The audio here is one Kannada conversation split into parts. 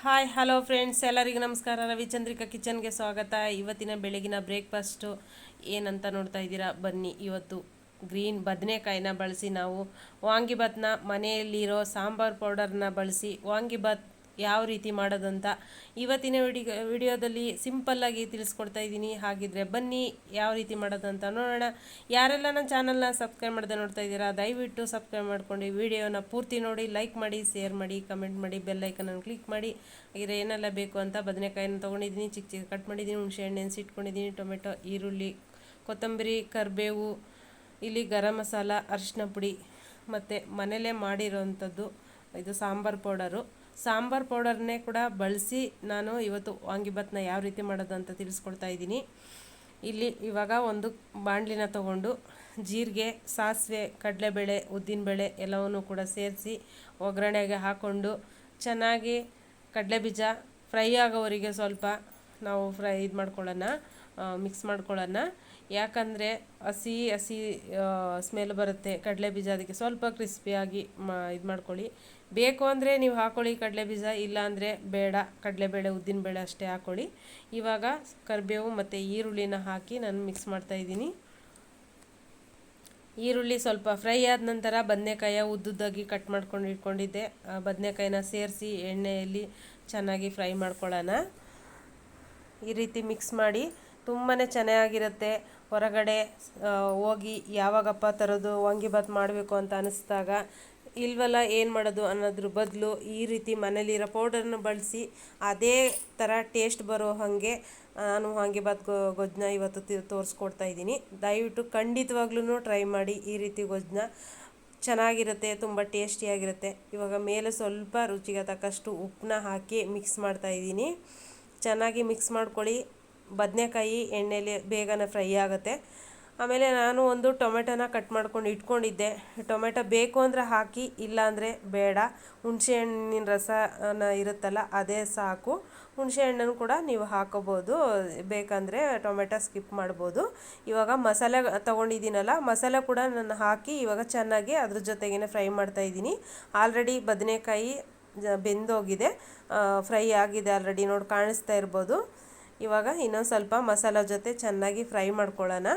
ಹಾಯ್ ಹಲೋ ಫ್ರೆಂಡ್ಸ್, ಎಲ್ಲರಿಗೂ ನಮಸ್ಕಾರ. ರವಿಚಂದ್ರಿಕಾ ಕಿಚನ್ಗೆ ಸ್ವಾಗತ. ಇವತ್ತಿನ ಬೆಳಗಿನ ಬ್ರೇಕ್ಫಾಸ್ಟು ಏನಂತ ನೋಡ್ತಾ ಇದ್ದೀರಾ, ಬನ್ನಿ. ಇವತ್ತು ಗ್ರೀನ್ ಬದನೆಕಾಯಿನ ಬಳಸಿ ನಾವು ವಾಂಗಿಬಾತ್ನ ಮನೆಯಲ್ಲಿರೋ ಸಾಂಬಾರು ಪೌಡರ್ನ ಬಳಸಿ ವಾಂಗಿಬಾತ್ ಯಾವ ರೀತಿ ಮಾಡೋದಂತ ಇವತ್ತಿನ ವಿಡಿಯೋದಲ್ಲಿ ಸಿಂಪಲ್ಲಾಗಿ ತಿಳಿಸ್ಕೊಡ್ತಾ ಇದ್ದೀನಿ. ಹಾಗಿದ್ರೆ ಬನ್ನಿ ಯಾವ ರೀತಿ ಮಾಡೋದಂತ ನೋಡೋಣ. ಯಾರೆಲ್ಲ ನನ್ನ ಚಾನಲ್ನ ಸಬ್ಸ್ಕ್ರೈಬ್ ಮಾಡದೆ ನೋಡ್ತಾ ಇದ್ದೀರಾ, ದಯವಿಟ್ಟು ಸಬ್ಸ್ಕ್ರೈಬ್ ಮಾಡ್ಕೊಂಡು ವಿಡಿಯೋನ ಪೂರ್ತಿ ನೋಡಿ, ಲೈಕ್ ಮಾಡಿ, ಶೇರ್ ಮಾಡಿ, ಕಮೆಂಟ್ ಮಾಡಿ, ಬೆಲ್ ಐಕನನ್ನು ಕ್ಲಿಕ್ ಮಾಡಿ. ಹಾಗೆ ಏನೆಲ್ಲ ಬೇಕು ಅಂತ ಬದನೆಕಾಯಿನ ತೊಗೊಂಡಿದ್ದೀನಿ, ಚಿಕ್ಕ ಚಿಕ್ಕ ಕಟ್ ಮಾಡಿದ್ದೀನಿ, ಹುಣಸೆ ಹಣ್ಣು ನೆನೆಸಿಟ್ಕೊಂಡಿದ್ದೀನಿ, ಟೊಮೆಟೊ, ಈರುಳ್ಳಿ, ಕೊತ್ತಂಬರಿ, ಕರಿಬೇವು, ಇಲ್ಲಿ ಗರಂ ಮಸಾಲ, ಅರಿಶಿನ ಪುಡಿ ಮತ್ತು ಮನೇಲೇ ಮಾಡಿರೋವಂಥದ್ದು ಇದು ಸಾಂಬಾರು ಪೌಡರ್ನೇ ಕೂಡ ಬಳಸಿ ನಾನು ಇವತ್ತು ವಾಂಗಿಬಾತ್ನ ಯಾವ ರೀತಿ ಮಾಡೋದು ಅಂತ ತಿಳಿಸ್ಕೊಡ್ತಾ ಇದ್ದೀನಿ. ಇಲ್ಲಿ ಇವಾಗ ಒಂದು ಬಾಣಲಿನ ತಗೊಂಡು ಜೀರಿಗೆ, ಸಾಸಿವೆ, ಕಡಲೆಬೇಳೆ, ಉದ್ದಿನಬೇಳೆ ಎಲ್ಲವನ್ನೂ ಕೂಡ ಸೇರಿಸಿ ಒಗ್ಗರಣೆಗೆ ಹಾಕ್ಕೊಂಡು ಚೆನ್ನಾಗಿ ಕಡಲೆಬೀಜ ಫ್ರೈ ಆಗೋವರೆಗೆ ಸ್ವಲ್ಪ ನಾವು ಮಿಕ್ಸ್ ಮಾಡ್ಕೊಳ್ಳೋಣ. ಯಾಕಂದರೆ ಹಸಿ ಸ್ಮೆಲ್ ಬರುತ್ತೆ ಕಡಲೆಬೀಜ, ಅದಕ್ಕೆ ಸ್ವಲ್ಪ ಕ್ರಿಸ್ಪಿಯಾಗಿ ಇದು ಮಾಡ್ಕೊಳ್ಳಿ. ಬೇಕು ಅಂದರೆ ನೀವು ಹಾಕ್ಕೊಳ್ಳಿ ಕಡಲೆಬೀಜ, ಇಲ್ಲ ಅಂದರೆ ಬೇಡ, ಕಡಲೆಬೇಳೆ, ಉದ್ದಿನಬೇಳೆ ಅಷ್ಟೇ ಹಾಕ್ಕೊಳ್ಳಿ. ಇವಾಗ ಕರಿಬೇವು ಮತ್ತು ಈರುಳ್ಳಿನ ಹಾಕಿ ನಾನು ಮಿಕ್ಸ್ ಮಾಡ್ತಾಯಿದ್ದೀನಿ. ಈರುಳ್ಳಿ ಸ್ವಲ್ಪ ಫ್ರೈ ಆದ ನಂತರ ಬದನೆಕಾಯಿ ಉದ್ದುದ್ದಾಗಿ ಕಟ್ ಮಾಡ್ಕೊಂಡು ಇಟ್ಕೊಂಡಿದ್ದೆ, ಬದನೆಕಾಯಿನ ಸೇರಿಸಿ ಎಣ್ಣೆಯಲ್ಲಿ ಚೆನ್ನಾಗಿ ಫ್ರೈ ಮಾಡ್ಕೊಳ್ಳೋಣ. ಈ ರೀತಿ ಮಿಕ್ಸ್ ಮಾಡಿ ತುಂಬಾ ಚೆನ್ನಾಗಿರುತ್ತೆ. ಹೊರಗಡೆ ಹೋಗಿ ಯಾವಾಗಪ್ಪ ತರೋದು ವಾಂಗಿಬಾತ್ ಮಾಡಬೇಕು ಅಂತ ಅನ್ನಿಸ್ದಾಗ ಇಲ್ವಲ್ಲ ಏನು ಮಾಡೋದು ಅನ್ನೋದ್ರ ಬದಲು ಈ ರೀತಿ ಮನೇಲಿರೋ ಪೌಡರ್ನ ಬಳಸಿ ಅದೇ ಥರ ಟೇಸ್ಟ್ ಬರೋ ಹಾಗೆ ನಾನು ವಾಂಗಿಬಾತ್ ಗೊಜ್ಜನ್ನ ಇವತ್ತು ತೋರಿಸ್ಕೊಡ್ತಾ ಇದ್ದೀನಿ. ದಯವಿಟ್ಟು ಖಂಡಿತವಾಗ್ಲೂ ಟ್ರೈ ಮಾಡಿ. ಈ ರೀತಿ ಗೊಜ್ಜನ್ನ ಚೆನ್ನಾಗಿರುತ್ತೆ, ತುಂಬ ಟೇಸ್ಟಿಯಾಗಿರುತ್ತೆ. ಇವಾಗ ಮೇಲೆ ಸ್ವಲ್ಪ ರುಚಿಗೆ ತಕ್ಕಷ್ಟು ಉಪ್ಪನ್ನ ಹಾಕಿ ಮಿಕ್ಸ್ ಮಾಡ್ತಾಯಿದ್ದೀನಿ. ಚೆನ್ನಾಗಿ ಮಿಕ್ಸ್ ಮಾಡ್ಕೊಳ್ಳಿ. ಬದನೆಕಾಯಿ ಎಣ್ಣೆಲಿ ಬೇಗನೆ ಫ್ರೈ ಆಗುತ್ತೆ. ಆಮೇಲೆ ನಾನು ಒಂದು ಟೊಮೆಟೊನ ಕಟ್ ಮಾಡ್ಕೊಂಡು ಇಟ್ಕೊಂಡಿದ್ದೆ. ಟೊಮೆಟೊ ಬೇಕು ಅಂದರೆ ಹಾಕಿ, ಇಲ್ಲಾಂದರೆ ಬೇಡ. ಹುಣಸೆ ಹಣ್ಣಿನ ರಸ ಇರುತ್ತಲ್ಲ ಅದೇ ಸಾಕು. ಹುಣಸೆ ಹಣ್ಣನ್ನು ಕೂಡ ನೀವು ಹಾಕೋಬೋದು, ಬೇಕಂದರೆ ಟೊಮೆಟೊ ಸ್ಕಿಪ್ ಮಾಡ್ಬೋದು. ಇವಾಗ ಮಸಾಲೆ ತೊಗೊಂಡಿದ್ದೀನಲ್ಲ, ಮಸಾಲೆ ಕೂಡ ನಾನು ಹಾಕಿ ಇವಾಗ ಚೆನ್ನಾಗಿ ಅದ್ರ ಜೊತೆಗೇ ಫ್ರೈ ಮಾಡ್ತಾಯಿದ್ದೀನಿ. ಆಲ್ರೆಡಿ ಬದನೆಕಾಯಿ ಬೆಂದೋಗಿದೆ, ಫ್ರೈ ಆಗಿದೆ ಆಲ್ರೆಡಿ, ನೋಡಿ ಕಾಣಿಸ್ತಾ ಇರ್ಬೋದು. ಇವಾಗ ಇನ್ನೊಂದು ಸ್ವಲ್ಪ ಮಸಾಲ ಜೊತೆ ಚೆನ್ನಾಗಿ ಫ್ರೈ ಮಾಡ್ಕೊಳ್ಳೋಣ.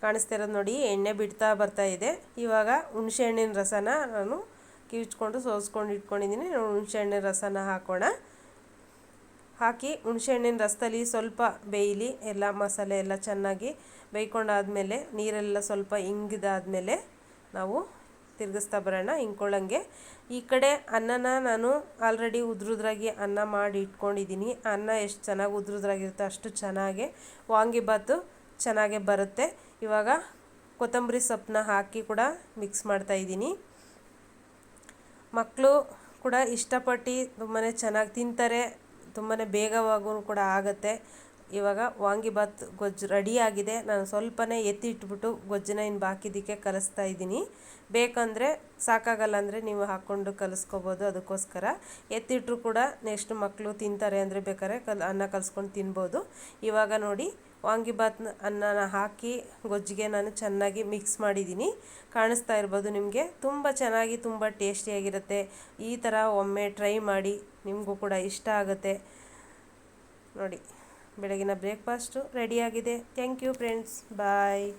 ಕಾಣಿಸ್ತಾ ಇರೋದು ನೋಡಿ, ಎಣ್ಣೆ ಬಿಡ್ತಾ ಬರ್ತಾ ಇದೆ. ಇವಾಗ ಹುಣಸೆ ಹಣ್ಣಿನ ರಸನ ನಾನು ಕಿವುಚ್ಕೊಂಡು ಸೋಸ್ಕೊಂಡು ಇಟ್ಕೊಂಡಿದ್ದೀನಿ. ಹುಣಸೆ ಹಣ್ಣಿನ ರಸನ ಹಾಕಿ ಹುಣಸೆ ಹಣ್ಣಿನ ರಸದಲ್ಲಿ ಸ್ವಲ್ಪ ಬೇಯಲಿ, ಎಲ್ಲ ಮಸಾಲೆ ಎಲ್ಲ ಚೆನ್ನಾಗಿ ಬೇಯ್ಕೊಂಡಾದಮೇಲೆ ನೀರೆಲ್ಲ ಸ್ವಲ್ಪ ಇಂಗಿದಾದಮೇಲೆ ನಾವು ತಿರುಗಿಸ್ತಾ ಬರೋಣ ಹಿಂಕೊಳ್ಳಂಗೆ. ಈ ಕಡೆ ಅನ್ನನ ನಾನು ಆಲ್ರೆಡಿ ಉದ್ರುದ್ರಾಗಿ ಅನ್ನ ಮಾಡಿ ಇಟ್ಕೊಂಡಿದ್ದೀನಿ. ಅನ್ನ ಎಷ್ಟು ಚೆನ್ನಾಗಿ ಉದ್ರುದ್ರಾಗಿರುತ್ತೆ ಅಷ್ಟು ಚೆನ್ನಾಗೆ ವಾಂಗಿಬಾತು ಚೆನ್ನಾಗೇ ಬರುತ್ತೆ. ಇವಾಗ ಕೊತ್ತಂಬರಿ ಸೊಪ್ಪನ್ನ ಹಾಕಿ ಕೂಡ ಮಿಕ್ಸ್ ಮಾಡ್ತಾಯಿದ್ದೀನಿ. ಮಕ್ಕಳು ಕೂಡ ಇಷ್ಟಪಟ್ಟು ತುಂಬಾ ಚೆನ್ನಾಗಿ ತಿಂತಾರೆ, ತುಂಬಾ ಬೇಗವಾಗೂ ಕೂಡ ಆಗುತ್ತೆ. ಇವಾಗ ವಾಂಗಿಬಾತ್ ಗೊಜ್ಜು ರೆಡಿಯಾಗಿದೆ. ನಾನು ಸ್ವಲ್ಪನೇ ಎತ್ತಿಟ್ಬಿಟ್ಟು ಗೊಜ್ಜನ್ನ ಇನ್ನು ಬಾಕಿದ್ದಕ್ಕೆ ಕಲಿಸ್ತಾ ಇದ್ದೀನಿ. ಬೇಕಂದರೆ ಸಾಕಾಗಲ್ಲ ಅಂದರೆ ನೀವು ಹಾಕ್ಕೊಂಡು ಕಲಿಸ್ಕೋಬೋದು, ಅದಕ್ಕೋಸ್ಕರ ಎತ್ತಿಟ್ಟರು ಕೂಡ ನೆಕ್ಸ್ಟ್ ಮಕ್ಕಳು ತಿಂತಾರೆ ಅಂದರೆ ಬೇಕಾದ್ರೆ ಅನ್ನ ಕಲಿಸ್ಕೊಂಡು ತಿನ್ಬೋದು. ಇವಾಗ ನೋಡಿ ವಾಂಗಿಬಾತ್ ಅನ್ನನ ಹಾಕಿ ಗೊಜ್ಜಿಗೆ ನಾನು ಚೆನ್ನಾಗಿ ಮಿಕ್ಸ್ ಮಾಡಿದ್ದೀನಿ. ಕಾಣಿಸ್ತಾ ಇರ್ಬೋದು ನಿಮಗೆ, ತುಂಬ ಚೆನ್ನಾಗಿ ತುಂಬ ಟೇಸ್ಟಿಯಾಗಿರುತ್ತೆ. ಈ ಥರ ಒಮ್ಮೆ ಟ್ರೈ ಮಾಡಿ, ನಿಮಗೂ ಕೂಡ ಇಷ್ಟ ಆಗುತ್ತೆ. ನೋಡಿ, ಬೆಳಗಿನ ಬ್ರೇಕ್ಫಾಸ್ಟು ರೆಡಿಯಾಗಿದೆ. Thank you friends, bye.